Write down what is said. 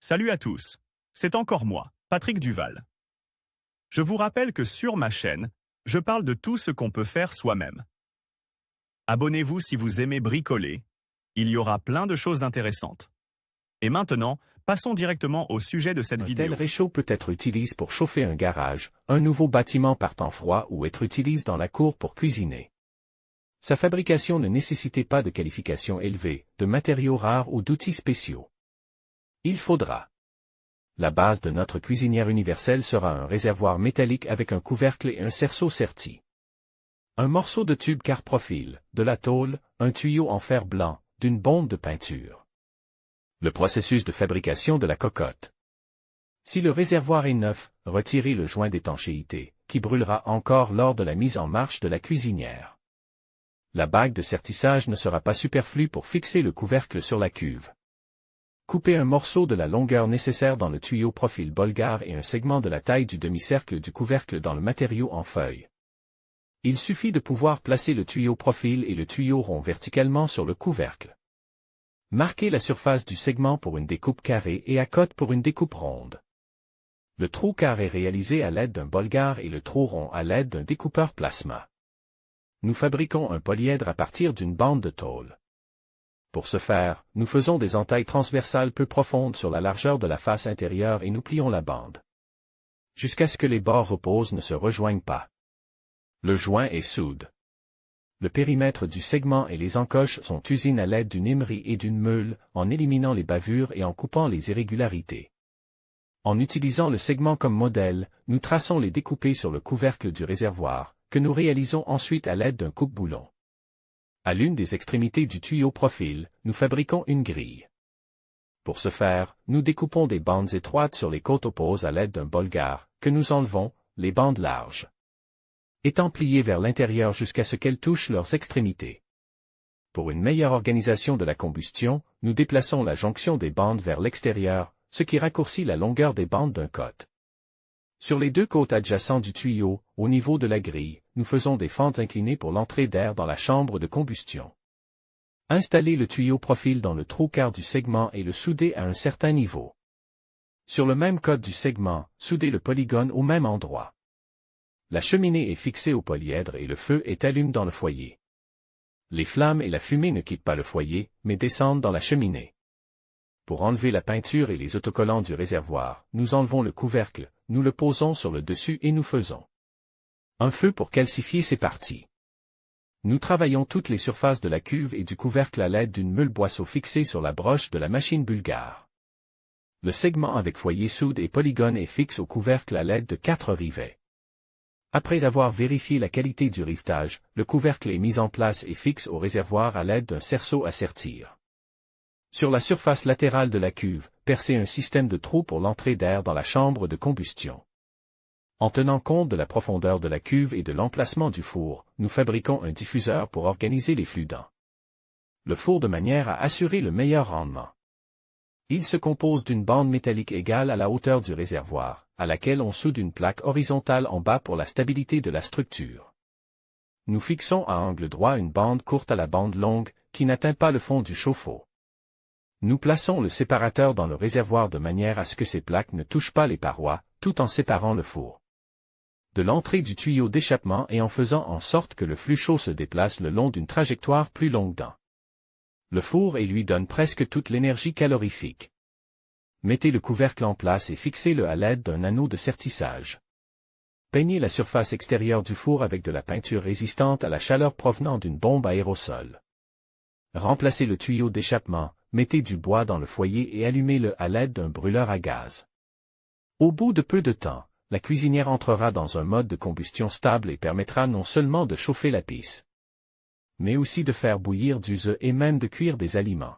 Salut à tous, c'est encore moi, Patrick Duval. Je vous rappelle que sur ma chaîne, je parle de tout ce qu'on peut faire soi-même. Abonnez-vous si vous aimez bricoler, il y aura plein de choses intéressantes. Et maintenant, passons directement au sujet de cette vidéo. Un tel réchaud peut être utilisé pour chauffer un garage, un nouveau bâtiment par temps froid ou être utilisé dans la cour pour cuisiner. Sa fabrication ne nécessitait pas de qualifications élevées, de matériaux rares ou d'outils spéciaux. Il faudra. La base de notre cuisinière universelle sera un réservoir métallique avec un couvercle et un cerceau serti. Un morceau de tube car-profil, de la tôle, un tuyau en fer blanc, d'une bombe de peinture. Le processus de fabrication de la cocotte. Si le réservoir est neuf, retirez le joint d'étanchéité, qui brûlera encore lors de la mise en marche de la cuisinière. La bague de sertissage ne sera pas superflue pour fixer le couvercle sur la cuve. Coupez un morceau de la longueur nécessaire dans le tuyau profil Bolgar et un segment de la taille du demi-cercle du couvercle dans le matériau en feuille. Il suffit de pouvoir placer le tuyau profil et le tuyau rond verticalement sur le couvercle. Marquez la surface du segment pour une découpe carrée et à cote pour une découpe ronde. Le trou carré est réalisé à l'aide d'un Bolgar et le trou rond à l'aide d'un découpeur plasma. Nous fabriquons un polyèdre à partir d'une bande de tôle. Pour ce faire, nous faisons des entailles transversales peu profondes sur la largeur de la face intérieure et nous plions la bande. Jusqu'à ce que les bords opposés ne se rejoignent pas. Le joint est soude. Le périmètre du segment et les encoches sont usinés à l'aide d'une émerie et d'une meule, en éliminant les bavures et en coupant les irrégularités. En utilisant le segment comme modèle, nous traçons les découpés sur le couvercle du réservoir, que nous réalisons ensuite à l'aide d'un coupe-boulon. À l'une des extrémités du tuyau profil, nous fabriquons une grille. Pour ce faire, nous découpons des bandes étroites sur les côtes opposées à l'aide d'un Bolgar, que nous enlevons, les bandes larges étant pliées vers l'intérieur jusqu'à ce qu'elles touchent leurs extrémités. Pour une meilleure organisation de la combustion, nous déplaçons la jonction des bandes vers l'extérieur, ce qui raccourcit la longueur des bandes d'un côte. Sur les deux côtes adjacentes du tuyau, au niveau de la grille, nous faisons des fentes inclinées pour l'entrée d'air dans la chambre de combustion. Installez le tuyau profil dans le trou quart du segment et le soudez à un certain niveau. Sur le même côte du segment, soudez le polygone au même endroit. La cheminée est fixée au polyèdre et le feu est allumé dans le foyer. Les flammes et la fumée ne quittent pas le foyer, mais descendent dans la cheminée. Pour enlever la peinture et les autocollants du réservoir, nous enlevons le couvercle, nous le posons sur le dessus et nous faisons un feu pour calcifier ces parties. Nous travaillons toutes les surfaces de la cuve et du couvercle à l'aide d'une meule boisseau fixée sur la broche de la machine bulgare. Le segment avec foyer soude et polygone est fixe au couvercle à l'aide de 4 rivets. Après avoir vérifié la qualité du rivetage, le couvercle est mis en place et fixe au réservoir à l'aide d'un cerceau à sertir. Sur la surface latérale de la cuve, percez un système de trous pour l'entrée d'air dans la chambre de combustion. En tenant compte de la profondeur de la cuve et de l'emplacement du four, nous fabriquons un diffuseur pour organiser les flux dans le four de manière à assurer le meilleur rendement. Il se compose d'une bande métallique égale à la hauteur du réservoir, à laquelle on soude une plaque horizontale en bas pour la stabilité de la structure. Nous fixons à angle droit une bande courte à la bande longue, qui n'atteint pas le fond du chauffe-eau. Nous plaçons le séparateur dans le réservoir de manière à ce que ces plaques ne touchent pas les parois, tout en séparant le four de l'entrée du tuyau d'échappement et en faisant en sorte que le flux chaud se déplace le long d'une trajectoire plus longue dans le four et lui donne presque toute l'énergie calorifique. Mettez le couvercle en place et fixez-le à l'aide d'un anneau de sertissage. Peignez la surface extérieure du four avec de la peinture résistante à la chaleur provenant d'une bombe à aérosol. Remplacez le tuyau d'échappement, mettez du bois dans le foyer et allumez-le à l'aide d'un brûleur à gaz. Au bout de peu de temps, la cuisinière entrera dans un mode de combustion stable et permettra non seulement de chauffer la pisse, mais aussi de faire bouillir du œuf et même de cuire des aliments.